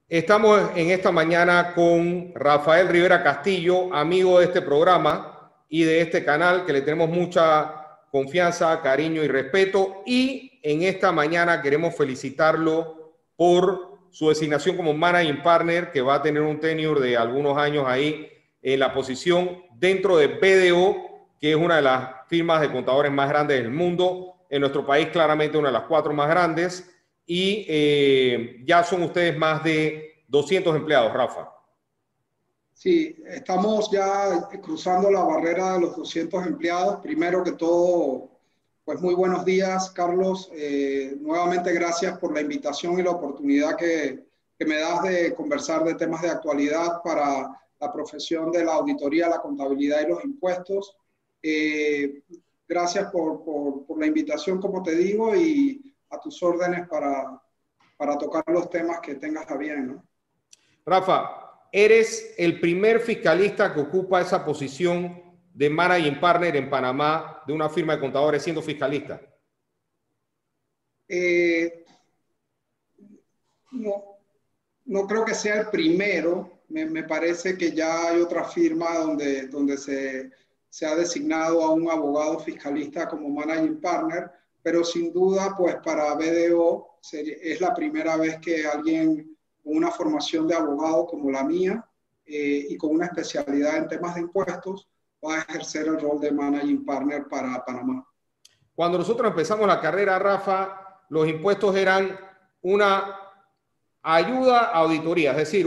Estamos en esta mañana con Rafael Rivera Castillo, amigo de este programa y de este canal, que le tenemos mucha confianza, cariño y respeto. Y en esta mañana queremos felicitarlo por su designación como Managing Partner, que va a tener un tenure de algunos años ahí en la posición dentro de BDO, que es una de las firmas de contadores más grandes del mundo. En nuestro país, claramente, una de las 4 más grandes. Y ya son ustedes más de 200 empleados, Rafa. Sí, estamos ya cruzando la barrera de los 200 empleados. Primero que todo, pues muy buenos días, Carlos. Nuevamente gracias por la invitación y la oportunidad que me das de conversar de temas de actualidad para la profesión de la auditoría, la contabilidad y los impuestos. Gracias por la invitación, como te digo, y a tus órdenes para tocar los temas que tengas a bien, ¿no? Rafa, eres el primer fiscalista que ocupa esa posición de Managing Partner en Panamá de una firma de contadores siendo fiscalista. No creo que sea el primero. Me parece que ya hay otra firma donde se ha designado a un abogado fiscalista como Managing Partner, pero sin duda, pues para BDO es la primera vez que alguien con una formación de abogado como la mía y con una especialidad en temas de impuestos va a ejercer el rol de Managing Partner para Panamá. Cuando nosotros empezamos la carrera, Rafa, los impuestos eran una ayuda a auditoría, es decir,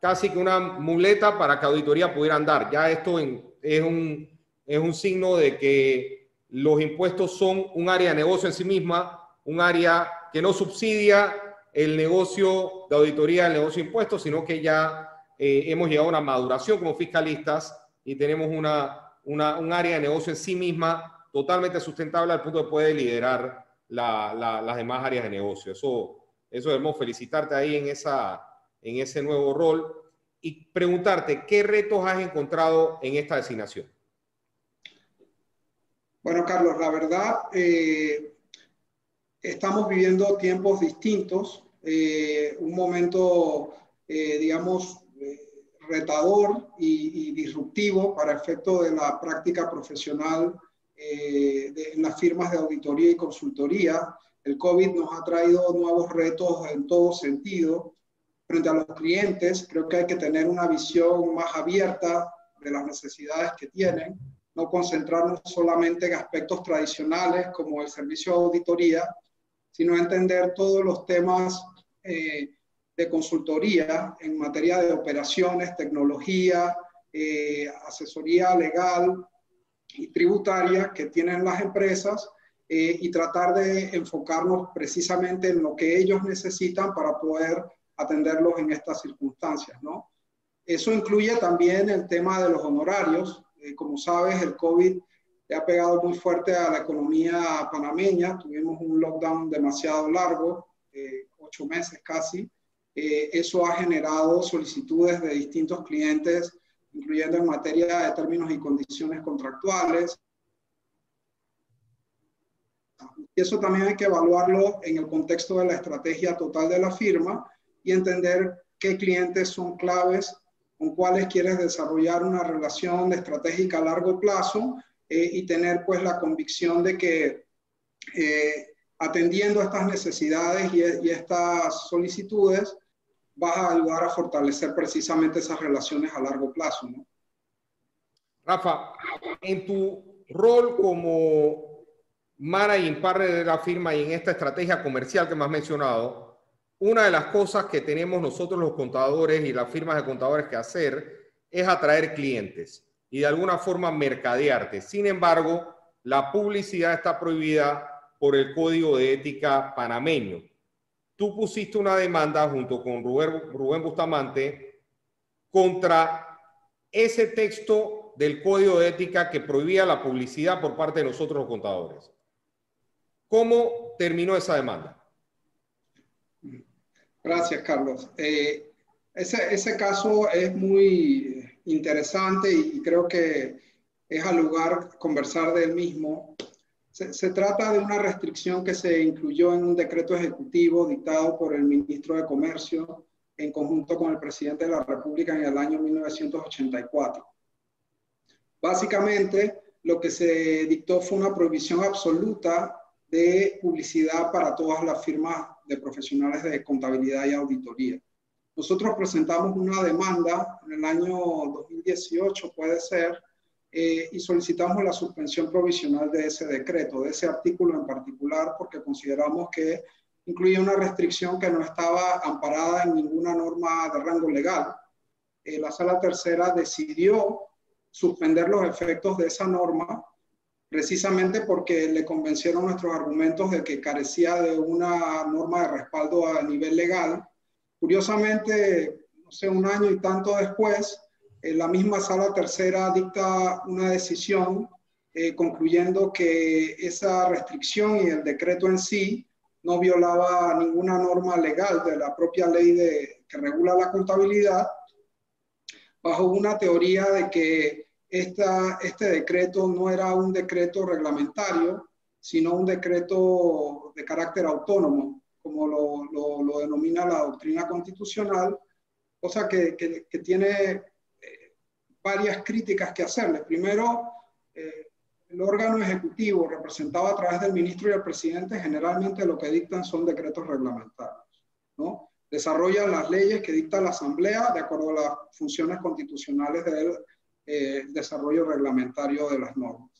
casi que una muleta para que auditoría pudiera andar. Ya esto es un signo de que los impuestos son un área de negocio en sí misma, un área que no subsidia el negocio de auditoría, el negocio de impuestos, sino que ya hemos llegado a una maduración como fiscalistas y tenemos un área de negocio en sí misma totalmente sustentable al punto de poder liderar las demás áreas de negocio. Eso debemos felicitarte ahí en ese nuevo rol y preguntarte, ¿qué retos has encontrado en esta designación? Bueno, Carlos, la verdad, estamos viviendo tiempos distintos, un momento, digamos, retador y disruptivo para efecto de la práctica profesional en las firmas de auditoría y consultoría. El COVID nos ha traído nuevos retos en todo sentido. Frente a los clientes, creo que hay que tener una visión más abierta de las necesidades que tienen, no concentrarnos solamente en aspectos tradicionales como el servicio de auditoría, sino entender todos los temas de consultoría en materia de operaciones, tecnología, asesoría legal y tributaria que tienen las empresas y tratar de enfocarnos precisamente en lo que ellos necesitan para poder atenderlos en estas circunstancias, ¿no? Eso incluye también el tema de los honorarios. Como sabes, el COVID le ha pegado muy fuerte a la economía panameña. Tuvimos un lockdown demasiado largo, 8 meses casi. Eso ha generado solicitudes de distintos clientes, incluyendo en materia de términos y condiciones contractuales. Y eso también hay que evaluarlo en el contexto de la estrategia total de la firma y entender qué clientes son claves, con cuáles quieres desarrollar una relación estratégica a largo plazo y tener pues la convicción de que atendiendo a estas necesidades y estas solicitudes vas a ayudar a fortalecer precisamente esas relaciones a largo plazo, ¿no? Rafa, en tu rol como Managing Partner de la firma y en esta estrategia comercial que me has mencionado, una de las cosas que tenemos nosotros los contadores y las firmas de contadores que hacer es atraer clientes y de alguna forma mercadearte. Sin embargo, la publicidad está prohibida por el Código de Ética panameño. Tú pusiste una demanda junto con Rubén Bustamante contra ese texto del Código de Ética que prohibía la publicidad por parte de nosotros los contadores. ¿Cómo terminó esa demanda? Gracias, Carlos. Ese caso es muy interesante y creo que es al lugar conversar del mismo. Se trata de una restricción que se incluyó en un decreto ejecutivo dictado por el ministro de Comercio en conjunto con el presidente de la República en el año 1984. Básicamente, lo que se dictó fue una prohibición absoluta de publicidad para todas las firmas de profesionales de contabilidad y auditoría. Nosotros presentamos una demanda en el año 2018, puede ser, y solicitamos la suspensión provisional de ese decreto, de ese artículo en particular, porque consideramos que incluye una restricción que no estaba amparada en ninguna norma de rango legal. La Sala Tercera decidió suspender los efectos de esa norma precisamente porque le convencieron nuestros argumentos de que carecía de una norma de respaldo a nivel legal. Curiosamente, no sé, un año y tanto después, la misma Sala Tercera dicta una decisión concluyendo que esa restricción y el decreto en sí no violaba ninguna norma legal de la propia ley que regula la contabilidad, bajo una teoría de que este decreto no era un decreto reglamentario, sino un decreto de carácter autónomo, como lo denomina la doctrina constitucional, cosa que tiene varias críticas que hacerle. Primero, el órgano ejecutivo, representado a través del ministro y el presidente, generalmente lo que dictan son decretos reglamentarios, ¿no? Desarrollan las leyes que dicta la Asamblea de acuerdo a las funciones constitucionales del desarrollo reglamentario de las normas.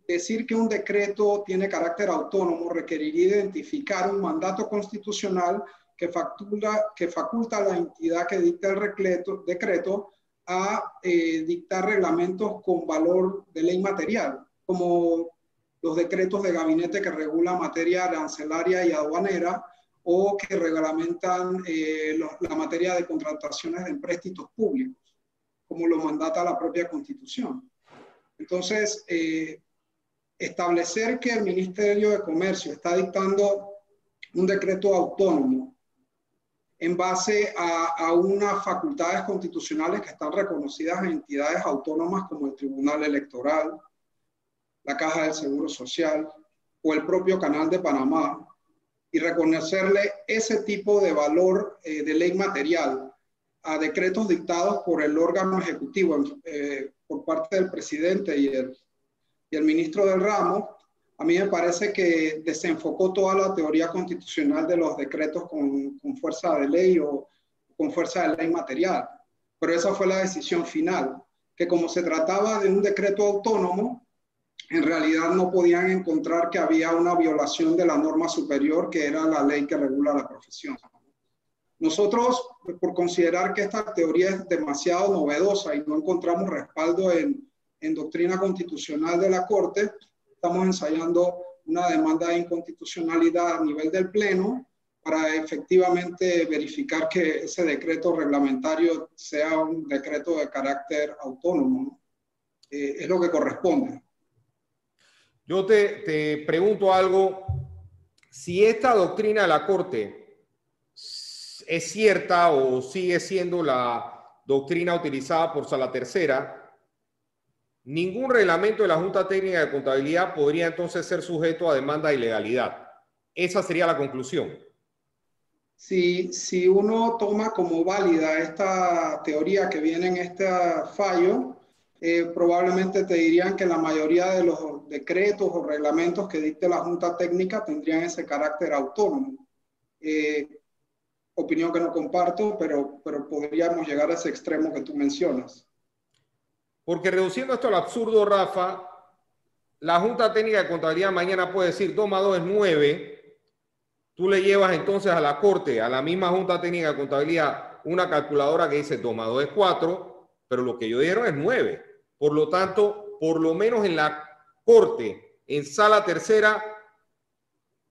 Decir que un decreto tiene carácter autónomo requeriría identificar un mandato constitucional que faculta a la entidad que dicta el decreto a dictar reglamentos con valor de ley material, como los decretos de gabinete que regulan materia arancelaria y aduanera o que reglamentan la materia de contrataciones de empréstitos públicos, como lo mandata la propia Constitución. Entonces, establecer que el Ministerio de Comercio está dictando un decreto autónomo en base a unas facultades constitucionales que están reconocidas en entidades autónomas como el Tribunal Electoral, la Caja del Seguro Social o el propio Canal de Panamá, y reconocerle ese tipo de valor de ley material a decretos dictados por el órgano ejecutivo por parte del presidente y el ministro del ramo, a mí me parece que desenfocó toda la teoría constitucional de los decretos con fuerza de ley o con fuerza de ley material. Pero esa fue la decisión final, que como se trataba de un decreto autónomo, en realidad no podían encontrar que había una violación de la norma superior, que era la ley que regula la profesión. Nosotros, por considerar que esta teoría es demasiado novedosa y no encontramos respaldo en doctrina constitucional de la Corte, estamos ensayando una demanda de inconstitucionalidad a nivel del Pleno para efectivamente verificar que ese decreto reglamentario sea un decreto de carácter autónomo, ¿no? Es lo que corresponde. Yo te pregunto algo. Si esta doctrina de la Corte es cierta o sigue siendo la doctrina utilizada por Sala Tercera, ningún reglamento de la Junta Técnica de Contabilidad podría entonces ser sujeto a demanda de ilegalidad. Esa sería la conclusión. Si uno toma como válida esta teoría que viene en este fallo, probablemente te dirían que la mayoría de los decretos o reglamentos que dicte la Junta Técnica tendrían ese carácter autónomo. Opinión que no comparto, pero podríamos llegar a ese extremo que tú mencionas. Porque reduciendo esto al absurdo, Rafa, la Junta Técnica de Contabilidad mañana puede decir 2 más 2 es 9. Tú le llevas entonces a la Corte, a la misma Junta Técnica de Contabilidad, una calculadora que dice 2 más 2 es 4, pero lo que ellos dieron es 9. Por lo tanto, por lo menos en la Corte, en Sala Tercera,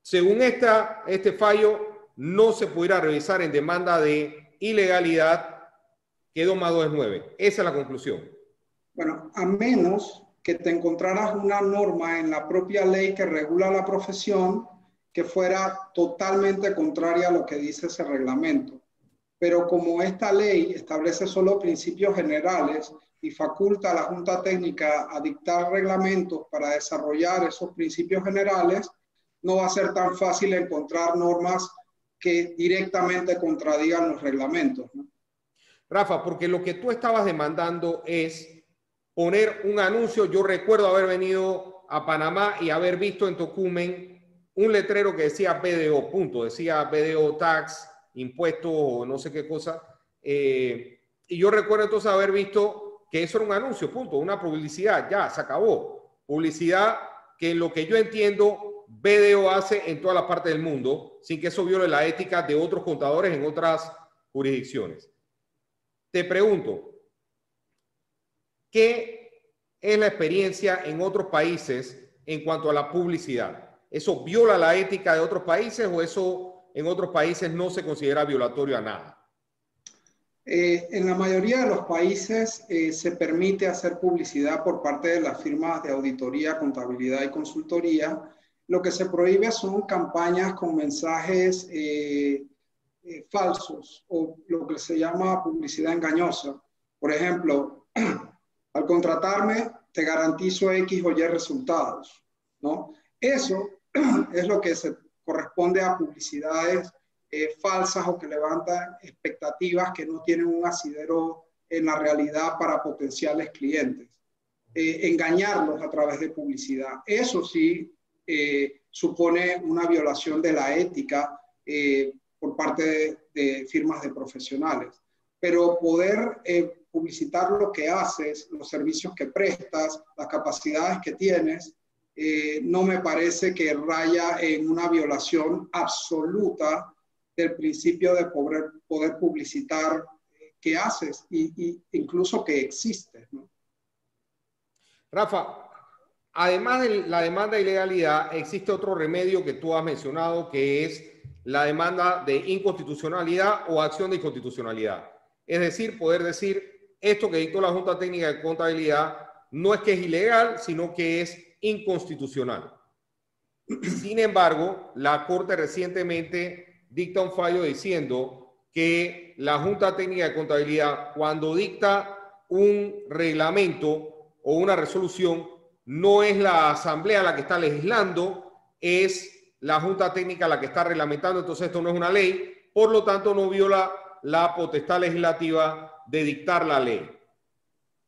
según este fallo, no se pudiera revisar en demanda de ilegalidad que 2 más 2 es 9. Esa es la conclusión. Bueno, a menos que te encontraras una norma en la propia ley que regula la profesión que fuera totalmente contraria a lo que dice ese reglamento. Pero como esta ley establece solo principios generales y faculta a la Junta Técnica a dictar reglamentos para desarrollar esos principios generales, no va a ser tan fácil encontrar normas que directamente contradigan los reglamentos, ¿no? Rafa, porque lo que tú estabas demandando es poner un anuncio. Yo recuerdo haber venido a Panamá y haber visto en Tocumen un letrero que decía BDO, punto, decía BDO Tax, impuestos o no sé qué cosa. Y yo recuerdo entonces haber visto que eso era un anuncio, punto, una publicidad, ya, se acabó. Publicidad que en lo que yo entiendo BDO hace en todas las partes del mundo, sin que eso viole la ética de otros contadores en otras jurisdicciones. Te pregunto, ¿qué es la experiencia en otros países en cuanto a la publicidad? ¿Eso viola la ética de otros países o eso en otros países no se considera violatorio a nada? En la mayoría de los países se permite hacer publicidad por parte de las firmas de auditoría, contabilidad y consultoría. Lo que se prohíbe son campañas con mensajes falsos o lo que se llama publicidad engañosa. Por ejemplo, al contratarme te garantizo X o Y resultados, ¿no? Eso es lo que se corresponde a publicidades falsas o que levantan expectativas que no tienen un asidero en la realidad para potenciales clientes. Engañarlos a través de publicidad. Eso sí supone una violación de la ética por parte de firmas de profesionales. Pero poder publicitar lo que haces, los servicios que prestas, las capacidades que tienes, no me parece que raya en una violación absoluta del principio de poder publicitar qué haces y incluso que existes, ¿no? Rafa, además de la demanda de ilegalidad, existe otro remedio que tú has mencionado, que es la demanda de inconstitucionalidad o acción de inconstitucionalidad. Es decir, poder decir, esto que dictó la Junta Técnica de Contabilidad no es que es ilegal, sino que es inconstitucional. Sin embargo, la Corte recientemente dicta un fallo diciendo que la Junta Técnica de Contabilidad, cuando dicta un reglamento o una resolución, no es la Asamblea la que está legislando, es la Junta Técnica la que está reglamentando. Entonces esto no es una ley, por lo tanto no viola la potestad legislativa de dictar la ley.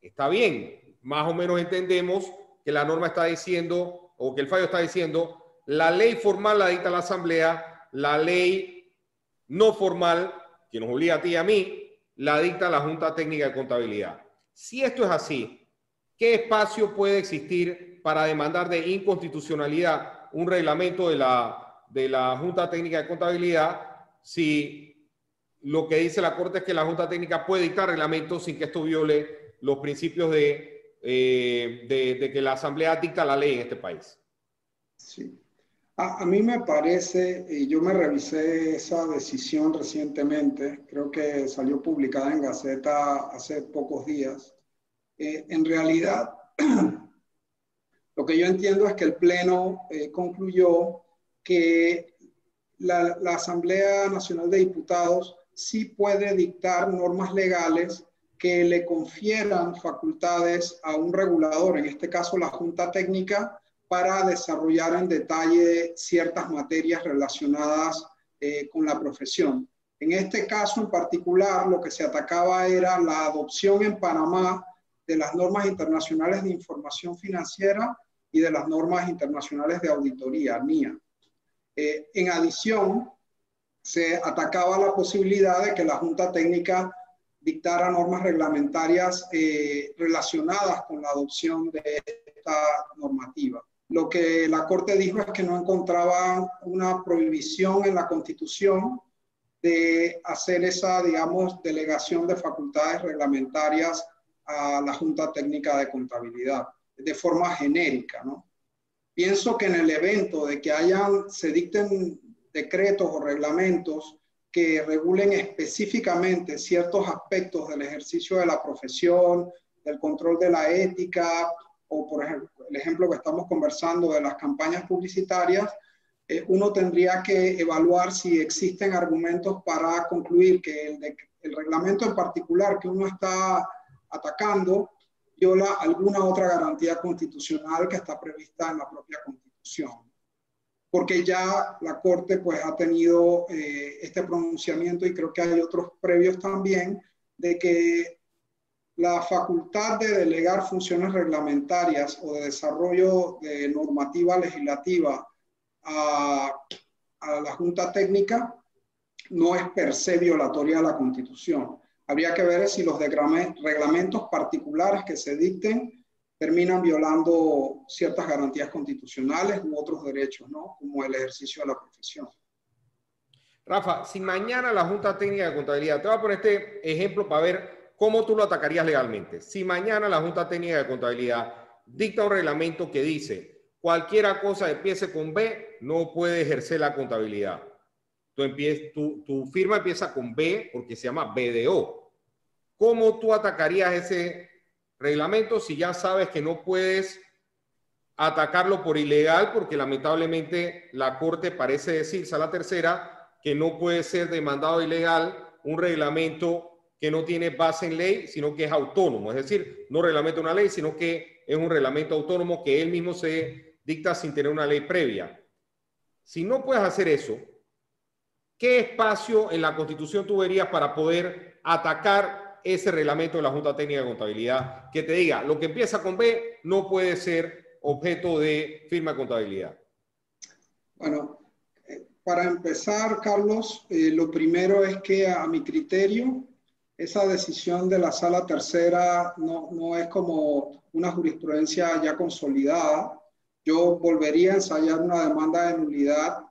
Está bien, más o menos entendemos que la norma está diciendo, o que el fallo está diciendo, la ley formal la dicta la Asamblea, la ley no formal, que nos obliga a ti y a mí, la dicta la Junta Técnica de Contabilidad. Si esto es así, ¿qué espacio puede existir para demandar de inconstitucionalidad un reglamento de la Junta Técnica de Contabilidad si lo que dice la Corte es que la Junta Técnica puede dictar reglamentos sin que esto viole los principios de que la Asamblea dicta la ley en este país? Sí. A mí me parece, y yo me revisé esa decisión recientemente, creo que salió publicada en Gaceta hace pocos días. En realidad, lo que yo entiendo es que el Pleno concluyó que la Asamblea Nacional de Diputados sí puede dictar normas legales que le confieran facultades a un regulador, en este caso la Junta Técnica, para desarrollar en detalle ciertas materias relacionadas con la profesión. En este caso en particular, lo que se atacaba era la adopción en Panamá de las normas internacionales de información financiera y de las normas internacionales de auditoría, NIA. En adición, se atacaba la posibilidad de que la Junta Técnica dictara normas reglamentarias relacionadas con la adopción de esta normativa. Lo que la Corte dijo es que no encontraban una prohibición en la Constitución de hacer esa, digamos, delegación de facultades reglamentarias a la Junta Técnica de Contabilidad de forma genérica, ¿no? Pienso que en el evento de que se dicten decretos o reglamentos que regulen específicamente ciertos aspectos del ejercicio de la profesión, del control de la ética, o por ejemplo, el ejemplo que estamos conversando de las campañas publicitarias, uno tendría que evaluar si existen argumentos para concluir que el reglamento en particular que uno está atacando viola alguna otra garantía constitucional que está prevista en la propia Constitución. porque ya la Corte pues ha tenido este pronunciamiento, y creo que hay otros previos también, de que la facultad de delegar funciones reglamentarias o de desarrollo de normativa legislativa a la Junta Técnica no es per se violatoria de la Constitución. Habría que ver si los reglamentos particulares que se dicten terminan violando ciertas garantías constitucionales u otros derechos, ¿no? Como el ejercicio de la profesión. Rafa, si mañana la Junta Técnica de Contabilidad, te voy a poner este ejemplo para ver cómo tú lo atacarías legalmente. Si mañana la Junta Técnica de Contabilidad dicta un reglamento que dice cualquier cosa que empiece con B no puede ejercer la contabilidad. Tu firma empieza con B porque se llama BDO. ¿Cómo tú atacarías ese reglamento si ya sabes que no puedes atacarlo por ilegal? Porque lamentablemente la Corte parece decir, Sala Tercera, que no puede ser demandado ilegal un reglamento que no tiene base en ley, sino que es autónomo. Es decir, no reglamenta una ley, sino que es un reglamento autónomo que él mismo se dicta sin tener una ley previa. Si no puedes hacer eso, ¿qué espacio en la Constitución tú verías para poder atacar ese reglamento de la Junta Técnica de Contabilidad que te diga, lo que empieza con B no puede ser objeto de firma de contabilidad? Bueno, para empezar, Carlos, lo primero es que a mi criterio, esa decisión de la Sala Tercera no es como una jurisprudencia ya consolidada. Yo volvería a ensayar una demanda de nulidad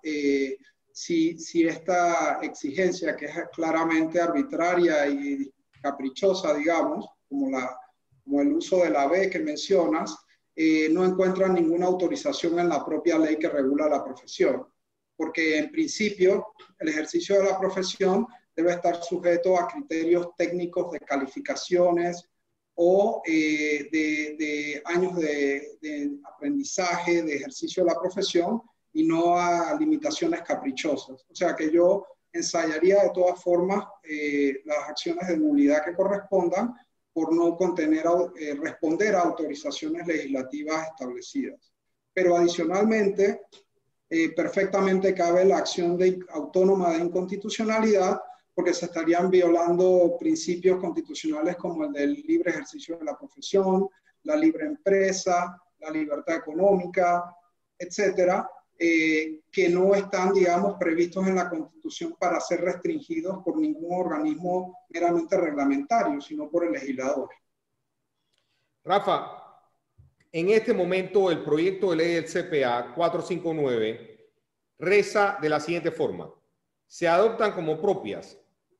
si esta exigencia, que es claramente arbitraria y caprichosa, digamos, como el uso de la B que mencionas, no encuentra ninguna autorización en la propia ley que regula la profesión. Porque en principio el ejercicio de la profesión debe estar sujeto a criterios técnicos de calificaciones o de años de aprendizaje, de ejercicio de la profesión, y no a limitaciones caprichosas. O sea que yo ensayaría de todas formas las acciones de nulidad que correspondan por no responder a autorizaciones legislativas establecidas. Pero adicionalmente, perfectamente cabe la acción autónoma de inconstitucionalidad, porque se estarían violando principios constitucionales como el del libre ejercicio de la profesión, la libre empresa, la libertad económica, etcétera, que no están, digamos, previstos en la Constitución para ser restringidos por ningún organismo meramente reglamentario, sino por el legislador. Rafa, en este momento el proyecto de ley del CPA 459 reza de la siguiente forma: se adoptan como propias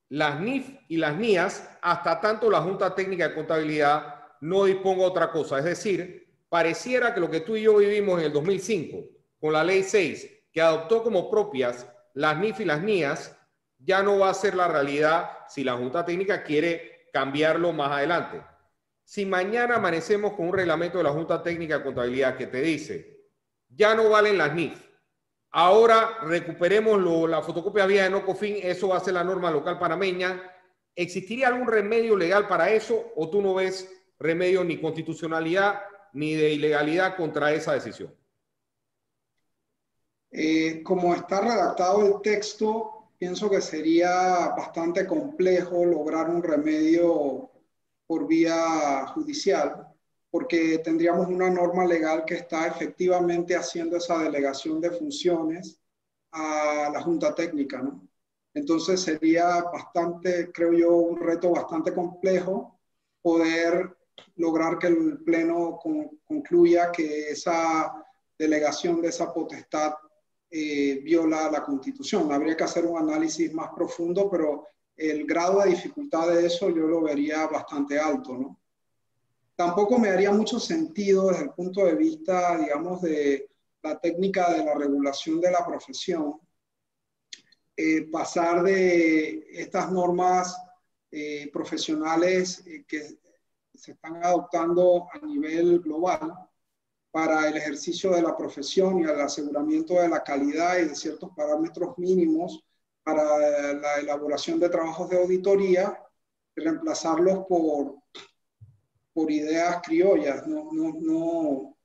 las NIF y las NIAS hasta tanto la Junta Técnica de Contabilidad no disponga otra cosa. Es decir, pareciera que lo que tú y yo vivimos en el 2005 con la ley 6, que adoptó como propias las NIF y las NIAS, ya no va a ser la realidad si la Junta Técnica quiere cambiarlo más adelante. Si mañana amanecemos con un reglamento de la Junta Técnica de Contabilidad que te dice, ya no valen las NIF, ahora recuperemos la fotocopia vía de no COFIN, eso va a ser la norma local panameña, ¿existiría algún remedio legal para eso o tú no ves remedio ni constitucionalidad ni de ilegalidad contra esa decisión? Como está redactado el texto, pienso que sería bastante complejo lograr un remedio por vía judicial, porque tendríamos una norma legal que está efectivamente haciendo esa delegación de funciones a la Junta Técnica, ¿no? Entonces sería bastante, creo yo, un reto bastante complejo poder lograr que el Pleno concluya que esa delegación de esa potestad viola la Constitución. Habría que hacer un análisis más profundo, pero el grado de dificultad de eso yo lo vería bastante alto, ¿no? Tampoco me haría mucho sentido desde el punto de vista, digamos, de la técnica de la regulación de la profesión, pasar de estas normas profesionales que se están adoptando a nivel global para el ejercicio de la profesión y el aseguramiento de la calidad y de ciertos parámetros mínimos para la elaboración de trabajos de auditoría, y reemplazarlos por ideas criollas. No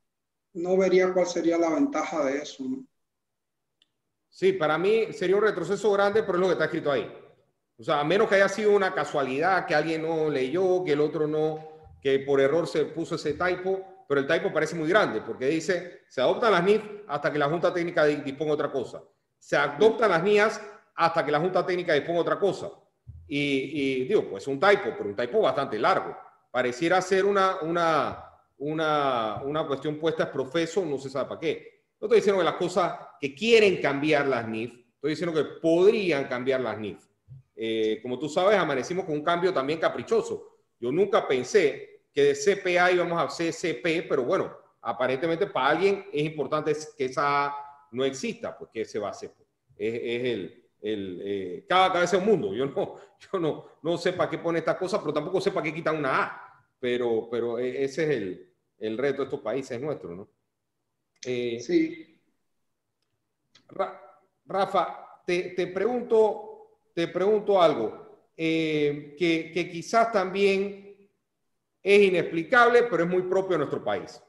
vería cuál sería la ventaja de eso, ¿no? Sí, para mí sería un retroceso grande, pero es lo que está escrito ahí. O sea, a menos que haya sido una casualidad, que alguien no leyó, que el otro no, que por error se puso ese typo, pero el typo parece muy grande, porque dice, se adoptan las NIF hasta que la Junta Técnica disponga otra cosa. Se adoptan las NIAS hasta que la Junta Técnica disponga otra cosa. Y digo, pues un typo, pero un typo bastante largo. Pareciera ser una cuestión puesta es profeso, no se sabe para qué. No estoy diciendo que las cosas que quieren cambiar las NIF, estoy diciendo que podrían cambiar las NIF. Como tú sabes, amanecimos con un cambio también caprichoso. Yo nunca pensé que de CPA íbamos a CCP, pero bueno, aparentemente para alguien es importante que esa A no exista, porque se va a hacer. Cada cabeza es un mundo. Yo no sé para qué pone estas cosas, pero tampoco sé para qué quitan una A. Pero ese es el reto de estos países nuestros, ¿no? Sí. Rafa, te pregunto algo que quizás también es inexplicable, pero es muy propio de nuestro país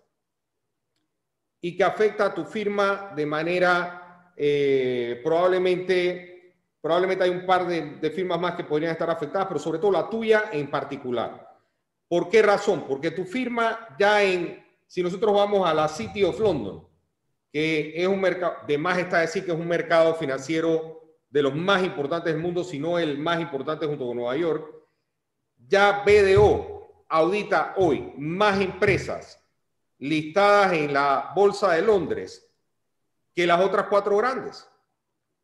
y que afecta a tu firma de manera probablemente hay un par de firmas más que podrían estar afectadas, pero sobre todo la tuya en particular. ¿Por qué razón? Porque tu firma si nosotros vamos a la City of London, que es un mercado, de más está decir que es un mercado financiero de los más importantes del mundo, si no el más importante junto con Nueva York, ya BDO audita hoy más empresas listadas en la Bolsa de Londres que las otras 4 grandes.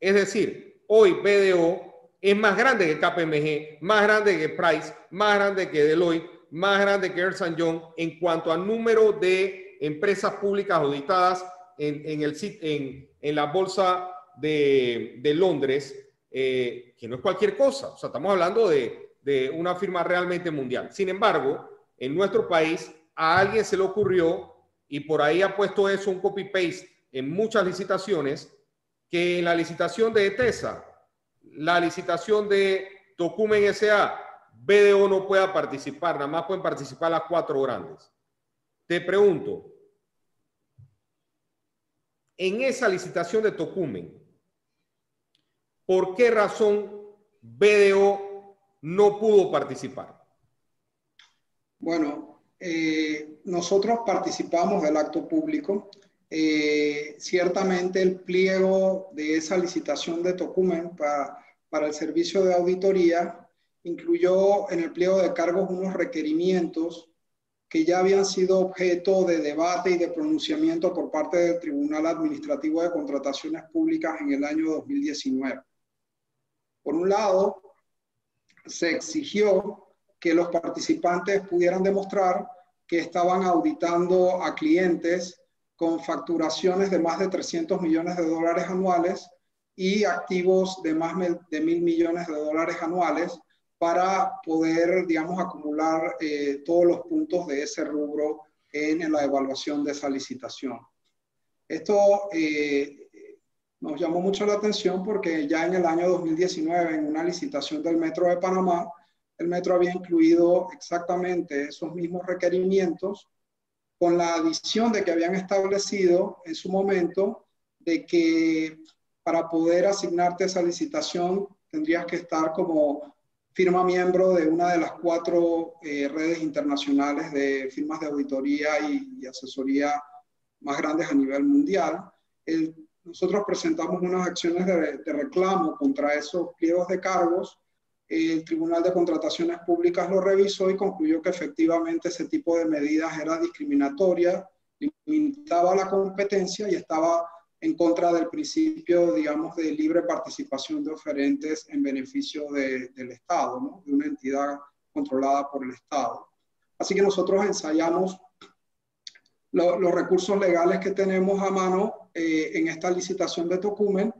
Es decir, hoy BDO es más grande que KPMG, más grande que Price, más grande que Deloitte, más grande que Ernst & Young en cuanto al número de empresas públicas auditadas en la bolsa de Londres, que no es cualquier cosa. O sea, estamos hablando de una firma realmente mundial. Sin embargo, en nuestro país a alguien se le ocurrió, y por ahí ha puesto eso un copy-paste en muchas licitaciones, que en la licitación de ETESA, la licitación de Tocumen S.A., BDO no pueda participar, nada más pueden participar las 4 grandes. Te pregunto, en esa licitación de Tocumen, ¿por qué razón BDO no pudo participar? Bueno, nosotros participamos del acto público. Ciertamente el pliego de esa licitación de Tocumen para el servicio de auditoría incluyó en el pliego de cargos unos requerimientos que ya habían sido objeto de debate y de pronunciamiento por parte del Tribunal Administrativo de Contrataciones Públicas en el año 2019. Por un lado, se exigió que los participantes pudieran demostrar que estaban auditando a clientes con facturaciones de más de 300 millones de dólares anuales y activos de más de 1.000 millones de dólares anuales para poder, digamos, acumular todos los puntos de ese rubro en la evaluación de esa licitación. Esto nos llamó mucho la atención porque ya en el año 2019, en una licitación del Metro de Panamá, el Metro había incluido exactamente esos mismos requerimientos, con la adición de que habían establecido en su momento de que para poder asignarte esa licitación tendrías que estar como firma miembro de una de las 4 redes internacionales de firmas de auditoría y asesoría más grandes a nivel mundial. Nosotros presentamos unas acciones de reclamo contra esos pliegos de cargos. El Tribunal de Contrataciones Públicas lo revisó y concluyó que efectivamente ese tipo de medidas era discriminatoria, limitaba la competencia y estaba en contra del principio, digamos, de libre participación de oferentes en beneficio del Estado, ¿no? De una entidad controlada por el Estado. Así que nosotros ensayamos los recursos legales que tenemos a mano en esta licitación de Tocumen,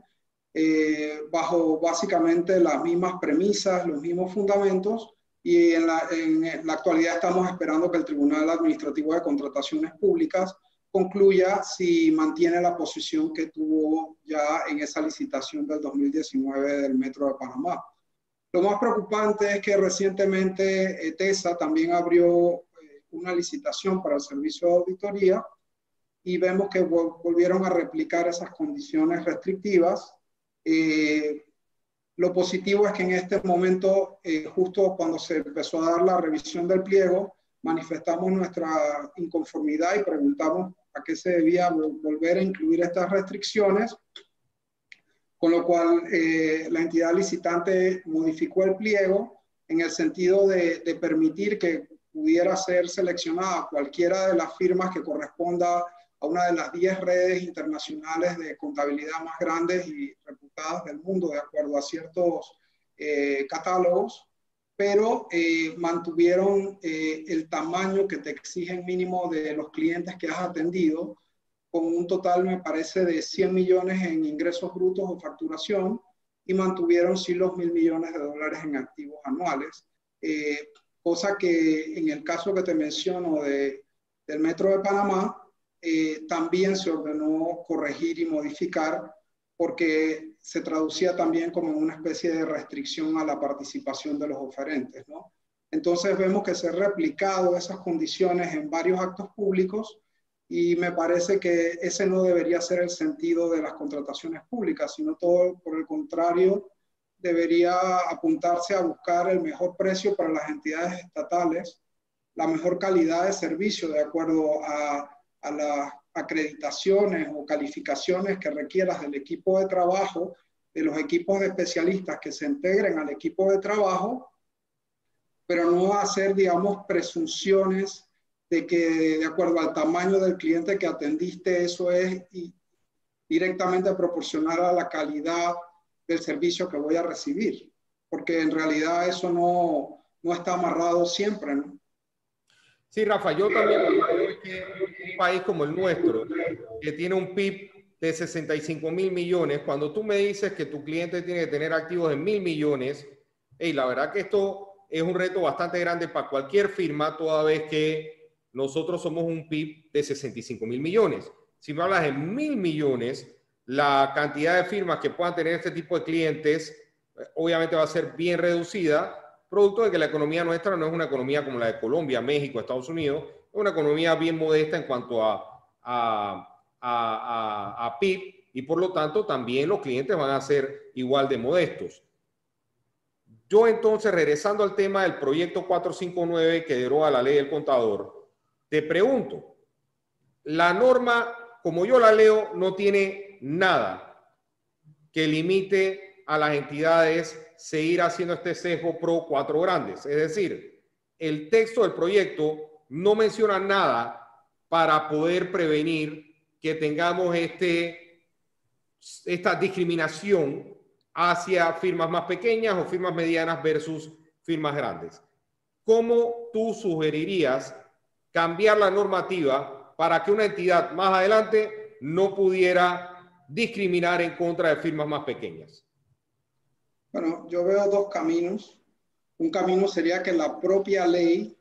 bajo básicamente las mismas premisas, los mismos fundamentos, y en la actualidad estamos esperando que el Tribunal Administrativo de Contrataciones Públicas concluya si mantiene la posición que tuvo ya en esa licitación del 2019 del Metro de Panamá. Lo más preocupante es que recientemente ETESA también abrió una licitación para el servicio de auditoría y vemos que volvieron a replicar esas condiciones restrictivas Lo positivo es que en este momento, justo cuando se empezó a dar la revisión del pliego, manifestamos nuestra inconformidad y preguntamos a qué se debía volver a incluir estas restricciones, con lo cual la entidad licitante modificó el pliego en el sentido de permitir que pudiera ser seleccionada cualquiera de las firmas que corresponda a una de las 10 redes internacionales de contabilidad más grandes y reputadas del mundo, de acuerdo a ciertos catálogos, pero mantuvieron el tamaño que te exigen mínimo de los clientes que has atendido, con un total, me parece, de 100 millones en ingresos brutos o facturación, y mantuvieron sí los $1.000 millones en activos anuales, cosa que en el caso que te menciono del Metro de Panamá, también se ordenó corregir y modificar, porque se traducía también como una especie de restricción a la participación de los oferentes, ¿no? Entonces vemos que se han replicado esas condiciones en varios actos públicos, y me parece que ese no debería ser el sentido de las contrataciones públicas, sino todo por el contrario, debería apuntarse a buscar el mejor precio para las entidades estatales, la mejor calidad de servicio de acuerdo a las acreditaciones o calificaciones que requieras del equipo de trabajo, de los equipos de especialistas que se integren al equipo de trabajo, pero no hacer, digamos, presunciones de que de acuerdo al tamaño del cliente que atendiste, eso es directamente proporcional a la calidad del servicio que voy a recibir, porque en realidad eso no está amarrado siempre, ¿no? Sí, Rafa, yo también creo que un país como el nuestro, que tiene un PIB de 65.000 millones, cuando tú me dices que tu cliente tiene que tener activos de 1.000 millones, hey, la verdad que esto es un reto bastante grande para cualquier firma, toda vez que nosotros somos un PIB de 65.000 millones. Si me hablas de 1.000 millones, la cantidad de firmas que puedan tener este tipo de clientes obviamente va a ser bien reducida, producto de que la economía nuestra no es una economía como la de Colombia, México, Estados Unidos, es una economía bien modesta en cuanto a PIB, y por lo tanto también los clientes van a ser igual de modestos. Yo entonces, regresando al tema del proyecto 459 que deroga la ley del contador, te pregunto, la norma, como yo la leo, no tiene nada que limite a las entidades seguir haciendo este sesgo pro cuatro grandes. Es decir, el texto del proyecto no menciona nada para poder prevenir que tengamos esta discriminación hacia firmas más pequeñas o firmas medianas versus firmas grandes. ¿Cómo tú sugerirías cambiar la normativa para que una entidad más adelante no pudiera discriminar en contra de firmas más pequeñas? Bueno, yo veo dos caminos. Un camino sería que la propia ley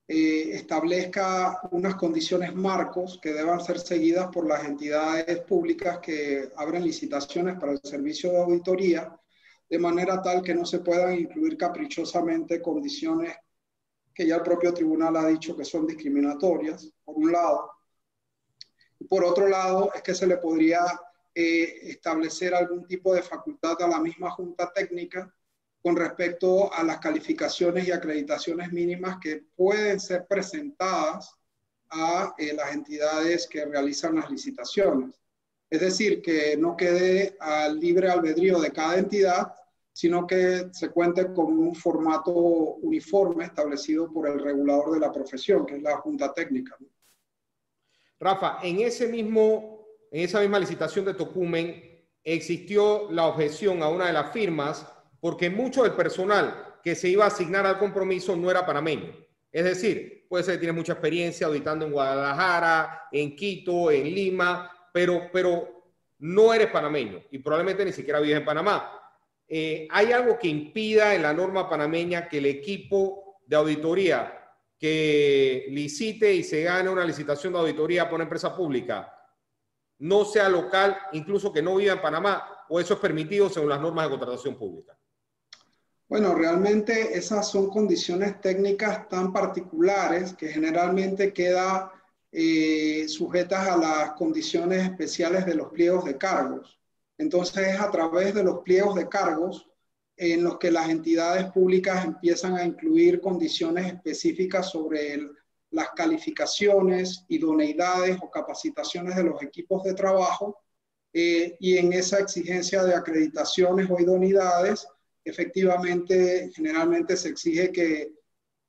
establezca unas condiciones marcos que deban ser seguidas por las entidades públicas que abren licitaciones para el servicio de auditoría, de manera tal que no se puedan incluir caprichosamente condiciones que ya el propio tribunal ha dicho que son discriminatorias, por un lado. Y por otro lado, es que se le podría establecer algún tipo de facultad a la misma Junta Técnica con respecto a las calificaciones y acreditaciones mínimas que pueden ser presentadas a las entidades que realizan las licitaciones. Es decir, que no quede al libre albedrío de cada entidad, sino que se cuente con un formato uniforme establecido por el regulador de la profesión, que es la Junta Técnica. Rafa, en esa misma licitación de Tocumen existió la objeción a una de las firmas porque mucho del personal que se iba a asignar al compromiso no era panameño. Es decir, puede ser que tienes mucha experiencia auditando en Guadalajara, en Quito, en Lima, pero no eres panameño y probablemente ni siquiera vives en Panamá. ¿Hay algo que impida en la norma panameña que el equipo de auditoría que licite y se gane una licitación de auditoría por una empresa pública no sea local, incluso que no viva en Panamá, o eso es permitido según las normas de contratación pública? Bueno, realmente esas son condiciones técnicas tan particulares que generalmente quedan sujetas a las condiciones especiales de los pliegos de cargos. Entonces es a través de los pliegos de cargos en los que las entidades públicas empiezan a incluir condiciones específicas sobre las calificaciones, idoneidades o capacitaciones de los equipos de trabajo, y en esa exigencia de acreditaciones o idoneidades, efectivamente, generalmente se exige que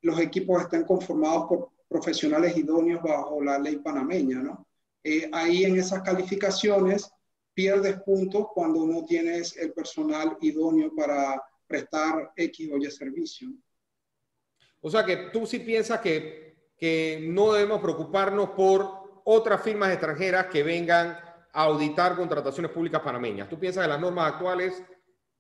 los equipos estén conformados por profesionales idóneos bajo la ley panameña, ¿no? Ahí en esas calificaciones pierdes puntos cuando no tienes el personal idóneo para prestar X o Y servicio. O sea que tú sí piensas que no debemos preocuparnos por otras firmas extranjeras que vengan a auditar contrataciones públicas panameñas. ¿Tú piensas que las normas actuales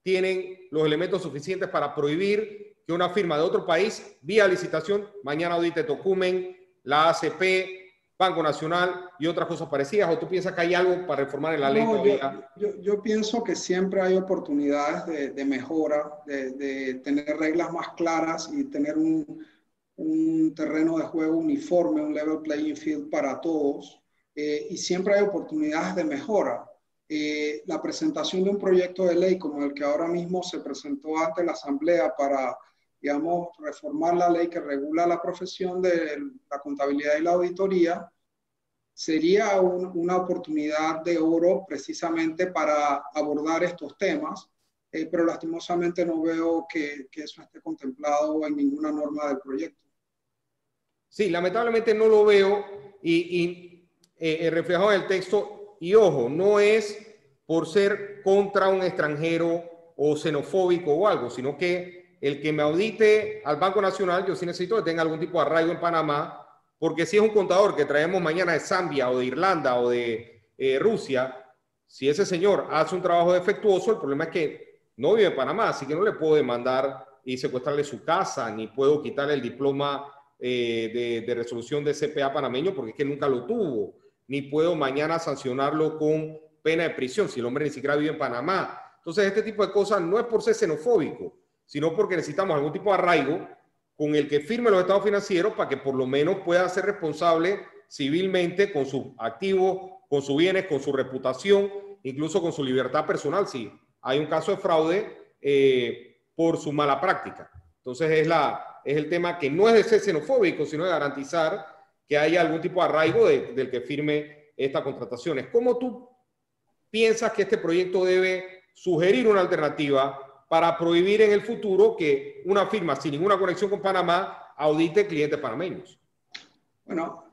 tienen los elementos suficientes para prohibir que una firma de otro país, vía licitación, mañana audite Tocumen, la ACP, Banco Nacional y otras cosas parecidas? ¿O tú piensas que hay algo para reformar en la ley todavía? Yo pienso que siempre hay oportunidades de mejora, de tener reglas más claras y tener un terreno de juego uniforme, un level playing field para todos. Y siempre hay oportunidades de mejora. La presentación de un proyecto de ley como el que ahora mismo se presentó ante la Asamblea para, digamos, reformar la ley que regula la profesión de la contabilidad y la auditoría, sería una oportunidad de oro precisamente para abordar estos temas, pero lastimosamente no veo que eso esté contemplado en ninguna norma del proyecto. Sí, lamentablemente no lo veo y reflejado en el texto. Y ojo, no es por ser contra un extranjero o xenofóbico o algo, sino que el que me audite al Banco Nacional, yo sí necesito que tenga algún tipo de arraigo en Panamá, porque si es un contador que traemos mañana de Zambia o de Irlanda o de Rusia, si ese señor hace un trabajo defectuoso, el problema es que no vive en Panamá, así que no le puedo demandar y secuestrarle su casa, ni puedo quitarle el diploma de resolución de CPA panameño, porque es que nunca lo tuvo, ni puedo mañana sancionarlo con pena de prisión si el hombre ni siquiera vive en Panamá. Entonces, este tipo de cosas no es por ser xenofóbico, sino porque necesitamos algún tipo de arraigo con el que firme los estados financieros para que por lo menos pueda ser responsable civilmente con sus activos, con sus bienes, con su reputación, incluso con su libertad personal, si hay un caso de fraude por su mala práctica. Entonces, es el tema que no es de ser xenofóbico, sino de garantizar que haya algún tipo de arraigo del que firme estas contrataciones. ¿Cómo tú piensas que este proyecto debe sugerir una alternativa para prohibir en el futuro que una firma sin ninguna conexión con Panamá audite clientes panameños? Bueno,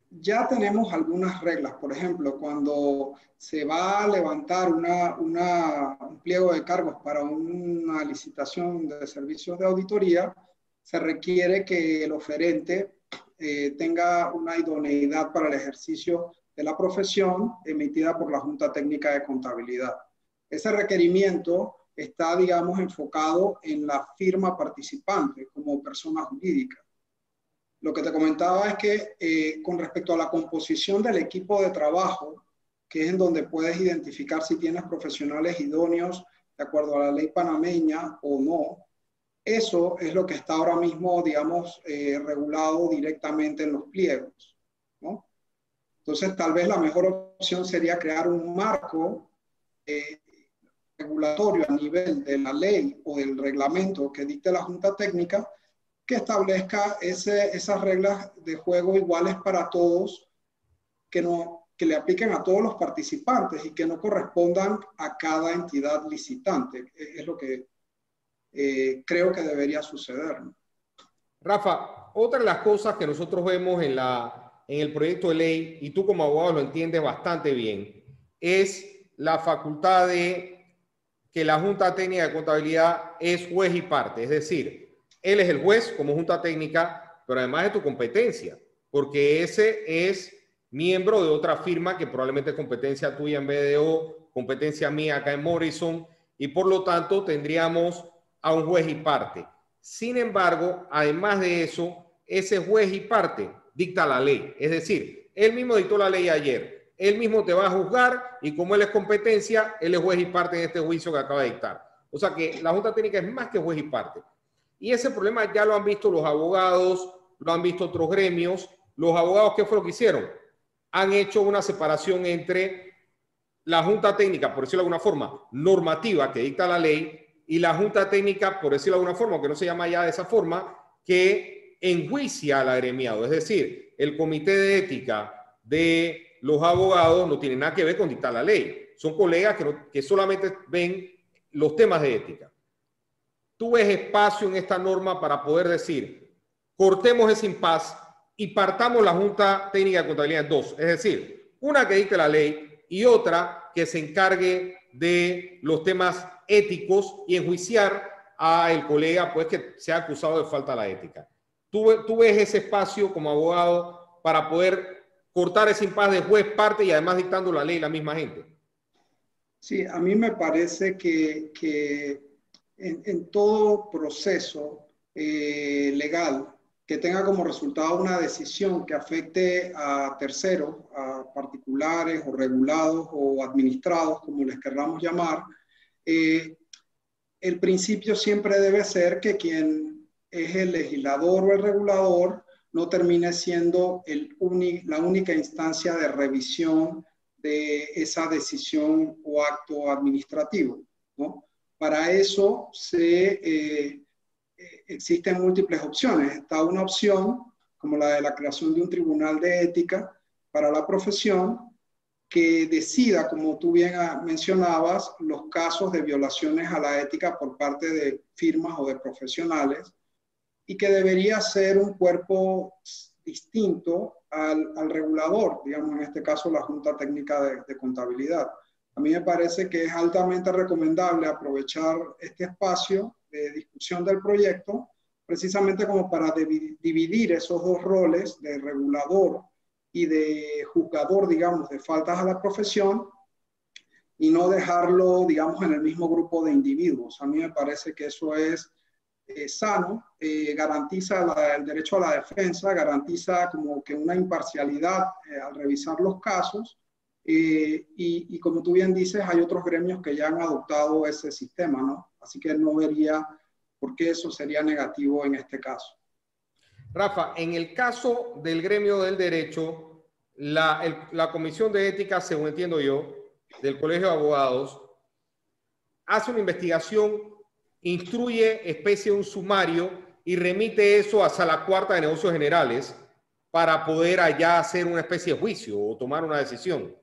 ya tenemos algunas reglas. Por ejemplo, cuando se va a levantar un pliego de cargos para una licitación de servicios de auditoría, se requiere que el oferente tenga una idoneidad para el ejercicio de la profesión emitida por la Junta Técnica de Contabilidad. Ese requerimiento está, digamos, enfocado en la firma participante como persona jurídica. Lo que te comentaba es que con respecto a la composición del equipo de trabajo, que es en donde puedes identificar si tienes profesionales idóneos de acuerdo a la ley panameña o no, eso es lo que está ahora mismo, digamos, regulado directamente en los pliegos, ¿no? Entonces, tal vez la mejor opción sería crear un marco regulatorio a nivel de la ley o del reglamento que dicte la Junta Técnica, que establezca esas reglas de juego iguales para todos, que le apliquen a todos los participantes y que no correspondan a cada entidad licitante. Es lo que creo que debería suceder, ¿no? Rafa, otra de las cosas que nosotros vemos en el proyecto de ley, y tú como abogado lo entiendes bastante bien, es la facultad de que la Junta Técnica de Contabilidad es juez y parte. Es decir, él es el juez como Junta Técnica, pero además de tu competencia, porque ese es miembro de otra firma que probablemente es competencia tuya en BDO, competencia mía acá en Morrison, y por lo tanto tendríamos a un juez y parte. Sin embargo, además de eso, ese juez y parte dicta la ley. Es decir, él mismo dictó la ley ayer. Él mismo te va a juzgar y como él es competencia, él es juez y parte en este juicio que acaba de dictar. O sea que la Junta Técnica es más que juez y parte. Y ese problema ya lo han visto los abogados, lo han visto otros gremios. Los abogados, ¿qué fue lo que hicieron? Han hecho una separación entre la Junta Técnica, por decirlo de alguna forma, normativa que dicta la ley, y la Junta Técnica, por decirlo de alguna forma, que no se llama ya de esa forma, que enjuicia al agremiado. Es decir, el Comité de Ética de los abogados no tiene nada que ver con dictar la ley. Son colegas que solamente ven los temas de ética. ¿Tú ves espacio en esta norma para poder decir, cortemos ese impasse y partamos la Junta Técnica de Contabilidad en dos? Es decir, una que dicte la ley y otra que se encargue de los temas éticos y enjuiciar al colega pues, que se ha acusado de falta a la ética. ¿Tú ves ese espacio como abogado para poder cortar ese impasse de juez, parte y además dictando la ley la misma gente? Sí, a mí me parece que en todo proceso legal que tenga como resultado una decisión que afecte a terceros, a particulares o regulados o administrados, como les querramos llamar, el principio siempre debe ser que quien es el legislador o el regulador no termine siendo la única instancia de revisión de esa decisión o acto administrativo, ¿no? Para eso existen múltiples opciones. Está una opción, como la de la creación de un tribunal de ética para la profesión, que decida, como tú bien mencionabas, los casos de violaciones a la ética por parte de firmas o de profesionales, y que debería ser un cuerpo distinto al regulador, digamos en este caso la Junta Técnica de Contabilidad. A mí me parece que es altamente recomendable aprovechar este espacio de discusión del proyecto precisamente como para dividir esos dos roles de regulador y de juzgador, digamos, de faltas a la profesión, y no dejarlo, digamos, en el mismo grupo de individuos. A mí me parece que eso es sano, garantiza el derecho a la defensa, garantiza como que una imparcialidad al revisar los casos, y como tú bien dices, hay otros gremios que ya han adoptado ese sistema, ¿no? Así que no vería por qué eso sería negativo en este caso. Rafa, en el caso del gremio del derecho, la Comisión de Ética, según entiendo yo, del Colegio de Abogados, hace una investigación, instruye, especie un sumario y remite eso a Sala Cuarta de Negocios Generales para poder allá hacer una especie de juicio o tomar una decisión.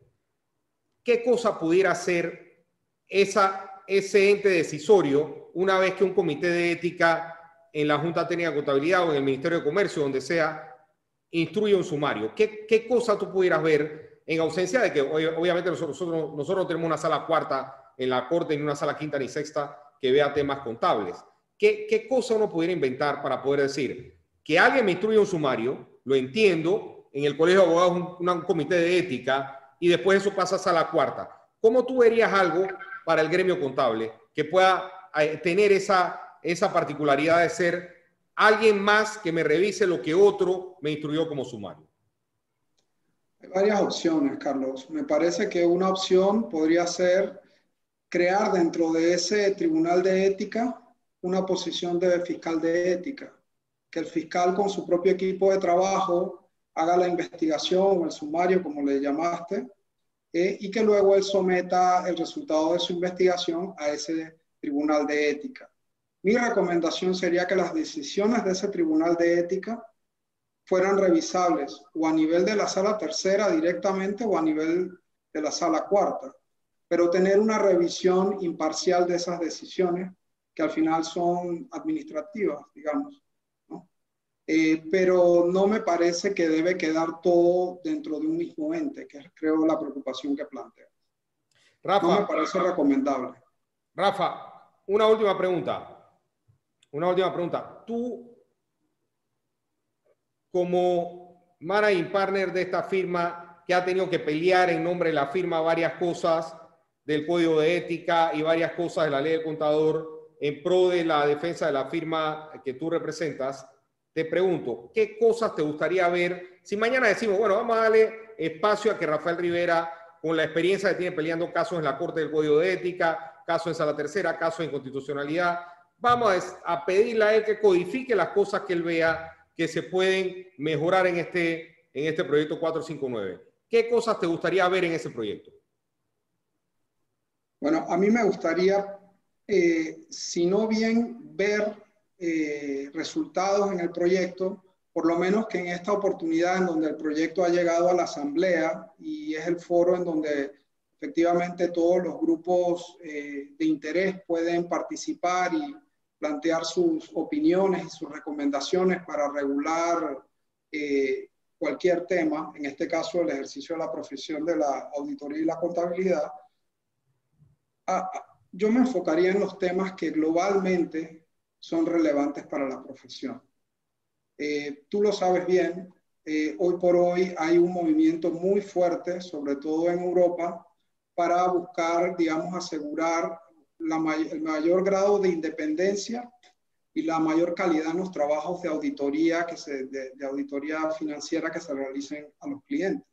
¿Qué cosa pudiera hacer ese ente decisorio una vez que un comité de ética en la Junta Técnica de Contabilidad o en el Ministerio de Comercio, donde sea, instruye un sumario? ¿Qué cosa tú pudieras ver en ausencia de que obviamente nosotros no tenemos una sala cuarta en la Corte, ni una sala quinta ni sexta que vea temas contables? ¿Qué cosa uno pudiera inventar para poder decir que alguien me instruye un sumario, lo entiendo, en el Colegio de Abogados un comité de ética y después eso pasa a sala cuarta? ¿Cómo tú verías algo para el gremio contable que pueda tener esa particularidad de ser alguien más que me revise lo que otro me instruyó como sumario? Hay varias opciones, Carlos. Me parece que una opción podría ser crear dentro de ese tribunal de ética una posición de fiscal de ética, que el fiscal con su propio equipo de trabajo haga la investigación o el sumario, como le llamaste, y que luego él someta el resultado de su investigación a ese tribunal de ética. Mi recomendación sería que las decisiones de ese tribunal de ética fueran revisables o a nivel de la sala tercera directamente o a nivel de la sala cuarta, pero tener una revisión imparcial de esas decisiones que al final son administrativas, digamos, ¿no? Pero no me parece que debe quedar todo dentro de un mismo ente, que es, creo, la preocupación que plantea. Rafa, no me parece recomendable. Rafa, una última pregunta. Tú, como managing partner de esta firma, que ha tenido que pelear en nombre de la firma varias cosas del código de ética y varias cosas de la ley del contador en pro de la defensa de la firma que tú representas, te pregunto, ¿qué cosas te gustaría ver si mañana decimos, bueno, vamos a darle espacio a que Rafael Rivera, con la experiencia que tiene peleando casos en la Corte del Código de Ética, casos en Sala Tercera, casos en Constitucionalidad, vamos a pedirle a él que codifique las cosas que él vea que se pueden mejorar en este proyecto 459? ¿Qué cosas te gustaría ver en ese proyecto? Bueno, a mí me gustaría, si no bien ver resultados en el proyecto, por lo menos que en esta oportunidad en donde el proyecto ha llegado a la asamblea y es el foro en donde efectivamente todos los grupos de interés pueden participar y plantear sus opiniones y sus recomendaciones para regular cualquier tema, en este caso el ejercicio de la profesión de la auditoría y la contabilidad. Yo me enfocaría en los temas que globalmente son relevantes para la profesión. Tú lo sabes bien, hoy por hoy hay un movimiento muy fuerte, sobre todo en Europa, para buscar, digamos, asegurar el mayor grado de independencia y la mayor calidad en los trabajos de auditoría, de auditoría financiera que se realicen a los clientes.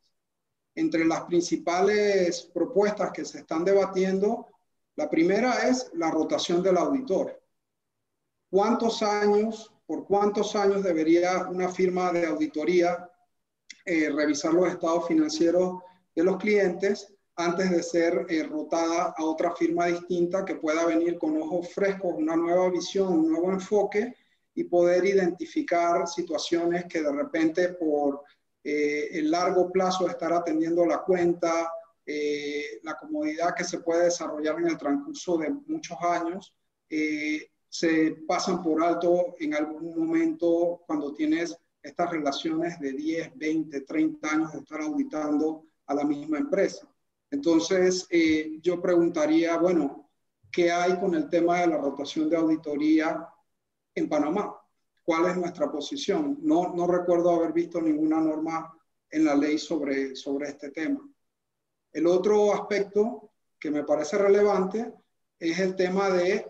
Entre las principales propuestas que se están debatiendo, la primera es la rotación del auditor. ¿Por cuántos años debería una firma de auditoría revisar los estados financieros de los clientes antes de ser rotada a otra firma distinta que pueda venir con ojos frescos, una nueva visión, un nuevo enfoque y poder identificar situaciones que de repente por el largo plazo de estar atendiendo la cuenta, la comodidad que se puede desarrollar en el transcurso de muchos años, se pasan por alto en algún momento cuando tienes estas relaciones de 10, 20, 30 años de estar auditando a la misma empresa. Entonces, yo preguntaría, bueno, ¿qué hay con el tema de la rotación de auditoría en Panamá? ¿Cuál es nuestra posición? No recuerdo haber visto ninguna norma en la ley sobre este tema. El otro aspecto que me parece relevante es el tema de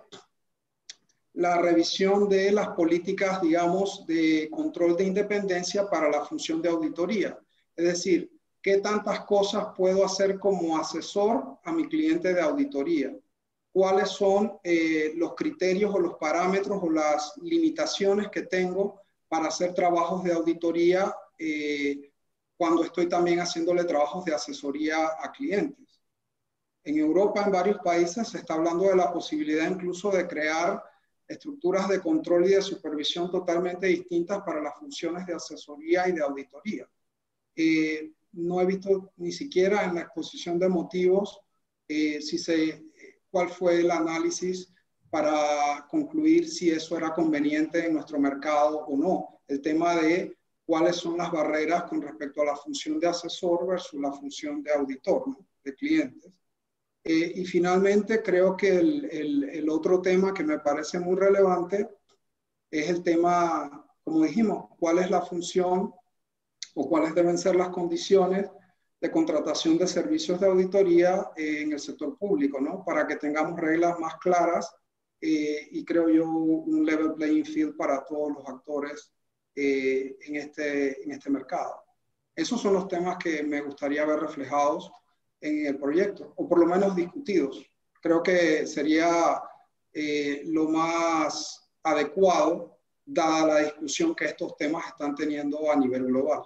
la revisión de las políticas, digamos, de control de independencia para la función de auditoría. Es decir, ¿qué tantas cosas puedo hacer como asesor a mi cliente de auditoría? ¿Cuáles son los criterios o los parámetros o las limitaciones que tengo para hacer trabajos de auditoría cuando estoy también haciéndole trabajos de asesoría a clientes? En Europa, en varios países, se está hablando de la posibilidad incluso de crear estructuras de control y de supervisión totalmente distintas para las funciones de asesoría y de auditoría. No he visto ni siquiera en la exposición de motivos cuál fue el análisis para concluir si eso era conveniente en nuestro mercado o no. El tema de cuáles son las barreras con respecto a la función de asesor versus la función de auditor, ¿no? De clientes. Y finalmente, creo que el otro tema que me parece muy relevante es el tema, como dijimos, cuál es la función o cuáles deben ser las condiciones de contratación de servicios de auditoría en el sector público, ¿no? Para que tengamos reglas más claras y creo yo un level playing field para todos los actores en este mercado. Esos son los temas que me gustaría ver reflejados en el proyecto, o por lo menos discutidos. Creo que sería lo más adecuado, dada la discusión que estos temas están teniendo a nivel global.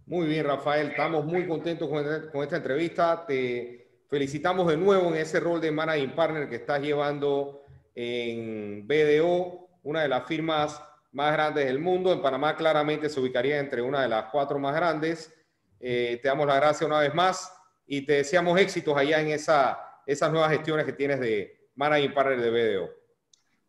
Muy bien, Rafael, estamos muy contentos con esta entrevista. Te felicitamos de nuevo en ese rol de Managing Partner que estás llevando en BDO, una de las firmas más grandes del mundo. En Panamá claramente se ubicaría entre una de las 4 más grandes. Te damos las gracias una vez más y te deseamos éxitos allá en esas nuevas gestiones que tienes de Managing Partner de BDO.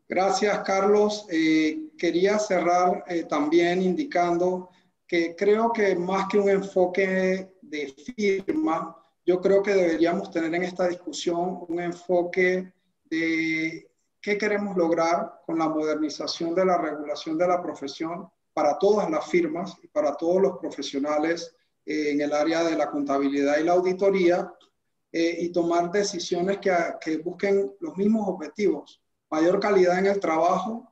Gracias, Carlos. Quería cerrar también indicando que creo que más que un enfoque de firma, yo creo que deberíamos tener en esta discusión un enfoque de qué queremos lograr con la modernización de la regulación de la profesión para todas las firmas y para todos los profesionales en el área de la contabilidad y la auditoría y tomar decisiones que busquen los mismos objetivos: mayor calidad en el trabajo,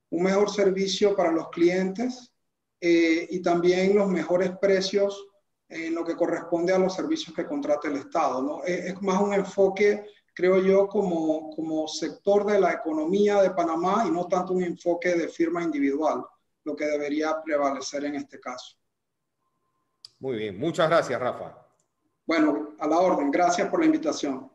un mejor servicio para los clientes y también los mejores precios en lo que corresponde a los servicios que contrata el Estado, ¿no? Es más un enfoque, creo yo, como sector de la economía de Panamá y no tanto un enfoque de firma individual, lo que debería prevalecer en este caso. Muy bien, muchas gracias, Rafa. Bueno, a la orden. Gracias por la invitación.